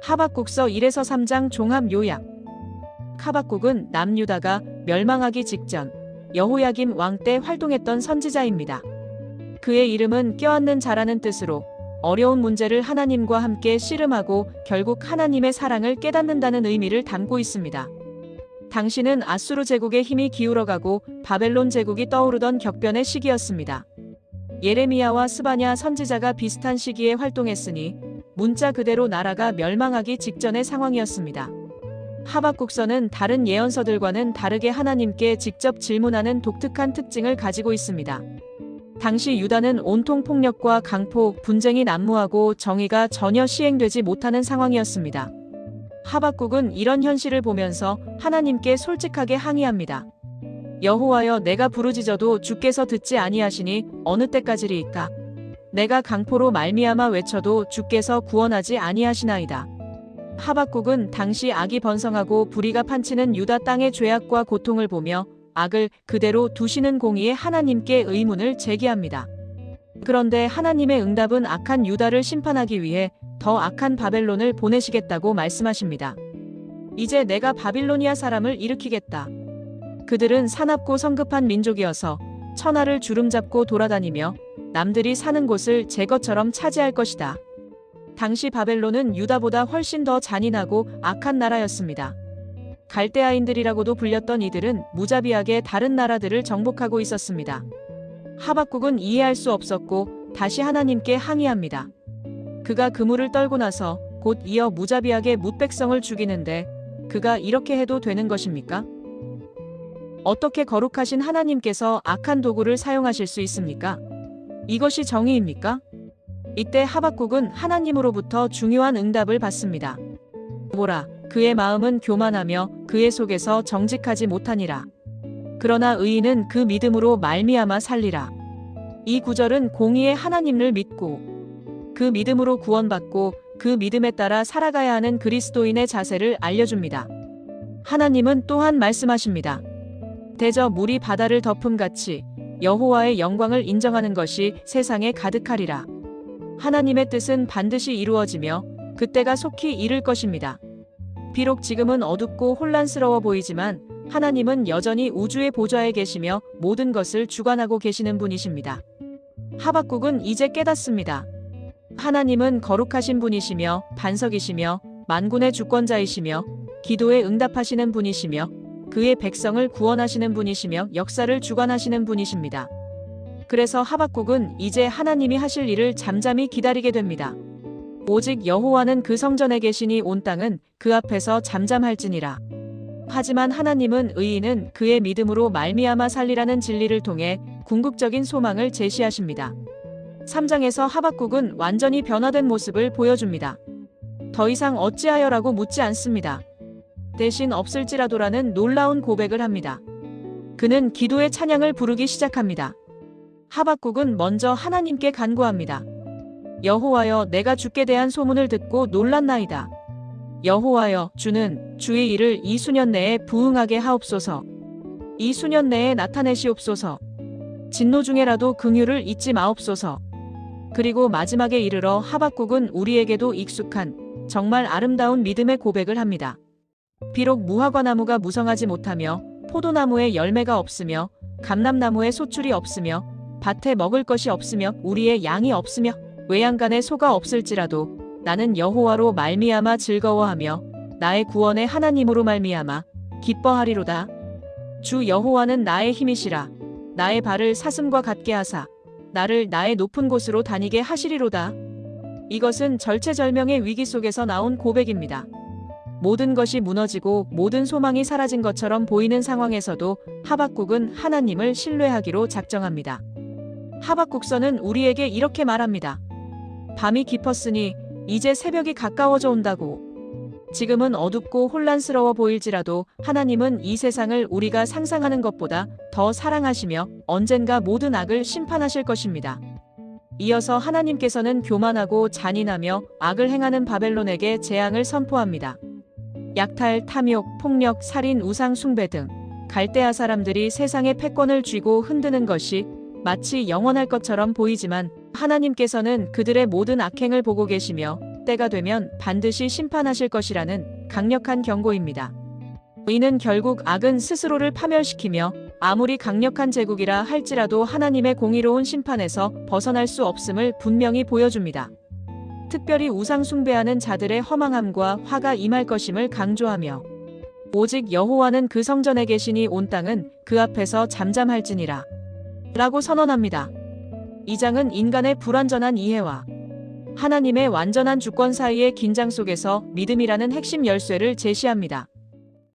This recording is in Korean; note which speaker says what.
Speaker 1: 하박국서 1에서 3장 종합 요약. 하박국은 남유다가 멸망하기 직전 여호야김 왕 때 활동했던 선지자입니다. 그의 이름은 껴안는 자라는 뜻으로 어려운 문제를 하나님과 함께 씨름하고 결국 하나님의 사랑을 깨닫는다는 의미를 담고 있습니다. 당시는 아수르 제국의 힘이 기울어가고 바벨론 제국이 떠오르던 격변의 시기였습니다. 예레미야와 스바냐 선지자가 비슷한 시기에 활동했으니 문자 그대로 나라가 멸망하기 직전의 상황이었습니다. 하박국서는 다른 예언서들과는 다르게 하나님께 직접 질문하는 독특한 특징을 가지고 있습니다. 당시 유다는 온통 폭력과 강포, 분쟁이 난무하고 정의가 전혀 시행되지 못하는 상황이었습니다. 하박국은 이런 현실을 보면서 하나님께 솔직하게 항의합니다. 여호와여, 내가 부르짖어도 주께서 듣지 아니하시니 어느 때까지리이까? 내가 강포로 말미암아 외쳐도 주께서 구원하지 아니하시나이다. 하박국은 당시 악이 번성하고 불의가 판치는 유다 땅의 죄악과 고통을 보며 악을 그대로 두시는 공의의 하나님께 의문을 제기합니다. 그런데 하나님의 응답은 악한 유다를 심판하기 위해 더 악한 바벨론을 보내시겠다고 말씀하십니다. 이제 내가 바빌로니아 사람을 일으키겠다. 그들은 사납고 성급한 민족이어서 천하를 주름잡고 돌아다니며 남들이 사는 곳을 제 것처럼 차지할 것이다. 당시 바벨론은 유다보다 훨씬 더 잔인하고 악한 나라였습니다. 갈대아인들이라고도 불렸던 이들은 무자비하게 다른 나라들을 정복하고 있었습니다. 하박국은 이해할 수 없었고 다시 하나님께 항의합니다. 그가 그물을 떨고 나서 곧 이어 무자비하게 뭇백성을 죽이는데 그가 이렇게 해도 되는 것입니까? 어떻게 거룩하신 하나님께서 악한 도구를 사용하실 수 있습니까? 이것이 정의입니까? 이때 하박국은 하나님으로부터 중요한 응답을 받습니다. 보라, 그의 마음은 교만하며 그의 속에서 정직하지 못하니라. 그러나 의인은 그 믿음으로 말미암아 살리라. 이 구절은 공의의 하나님을 믿고 그 믿음으로 구원받고 그 믿음에 따라 살아가야 하는 그리스도인의 자세를 알려줍니다. 하나님은 또한 말씀하십니다. 대저 물이 바다를 덮음같이 여호와의 영광을 인정하는 것이 세상에 가득하리라. 하나님의 뜻은 반드시 이루어지며 그때가 속히 이를 것입니다. 비록 지금은 어둡고 혼란스러워 보이지만 하나님은 여전히 우주의 보좌에 계시며 모든 것을 주관하고 계시는 분이십니다. 하박국은 이제 깨닫습니다. 하나님은 거룩하신 분이시며 반석이시며 만군의 주권자이시며 기도에 응답하시는 분이시며 그의 백성을 구원하시는 분이시며 역사를 주관하시는 분이십니다. 그래서 하박국은 이제 하나님이 하실 일을 잠잠히 기다리게 됩니다. 오직 여호와는 그 성전에 계시니 온 땅은 그 앞에서 잠잠할지니라. 하지만 하나님은 의인은 그의 믿음으로 말미암아 살리라는 진리를 통해 궁극적인 소망을 제시하십니다. 3장에서 하박국은 완전히 변화된 모습을 보여줍니다. 더 이상 어찌하여라고 묻지 않습니다. 대신 없을지라도라는 놀라운 고백을 합니다. 그는 기도의 찬양을 부르기 시작합니다. 하박국은 먼저 하나님께 간구합니다. 여호와여, 내가 주께 대한 소문을 듣고 놀랐나이다. 여호와여, 주는 주의 일을 이 수년 내에 부응하게 하옵소서. 이 수년 내에 나타내시옵소서. 진노 중에라도 긍휼을 잊지 마옵소서. 그리고 마지막에 이르러 하박국은 우리에게도 익숙한 정말 아름다운 믿음의 고백을 합니다. 비록 무화과나무가 무성하지 못하며 포도나무에 열매가 없으며 감람나무에 소출이 없으며 밭에 먹을 것이 없으며 우리의 양이 없으며 외양간에 소가 없을지라도 나는 여호와로 말미암아 즐거워하며 나의 구원의 하나님으로 말미암아 기뻐하리로다. 주 여호와는 나의 힘이시라. 나의 발을 사슴과 같게 하사 나를 나의 높은 곳으로 다니게 하시리로다. 이것은 절체절명의 위기 속에서 나온 고백입니다. 모든 것이 무너지고 모든 소망이 사라진 것처럼 보이는 상황에서도 하박국은 하나님을 신뢰하기로 작정합니다. 하박국서는 우리에게 이렇게 말합니다. 밤이 깊었으니 이제 새벽이 가까워져 온다고. 지금은 어둡고 혼란스러워 보일지라도 하나님은 이 세상을 우리가 상상하는 것보다 더 사랑하시며 언젠가 모든 악을 심판하실 것입니다. 이어서 하나님께서는 교만하고 잔인하며 악을 행하는 바벨론에게 재앙을 선포합니다. 약탈, 탐욕, 폭력, 살인, 우상 숭배 등 갈대아 사람들이 세상의 패권을 쥐고 흔드는 것이 마치 영원할 것처럼 보이지만 하나님께서는 그들의 모든 악행을 보고 계시며 때가 되면 반드시 심판하실 것이라는 강력한 경고입니다. 이는 결국 악은 스스로를 파멸시키며 아무리 강력한 제국이라 할지라도 하나님의 공의로운 심판에서 벗어날 수 없음을 분명히 보여줍니다. 특별히 우상 숭배하는 자들의 허망함과 화가 임할 것임을 강조하며 오직 여호와는 그 성전에 계시니 온 땅은 그 앞에서 잠잠할지니라 라고 선언합니다. 이 장은 인간의 불완전한 이해와 하나님의 완전한 주권 사이의 긴장 속에서 믿음이라는 핵심 열쇠를 제시합니다.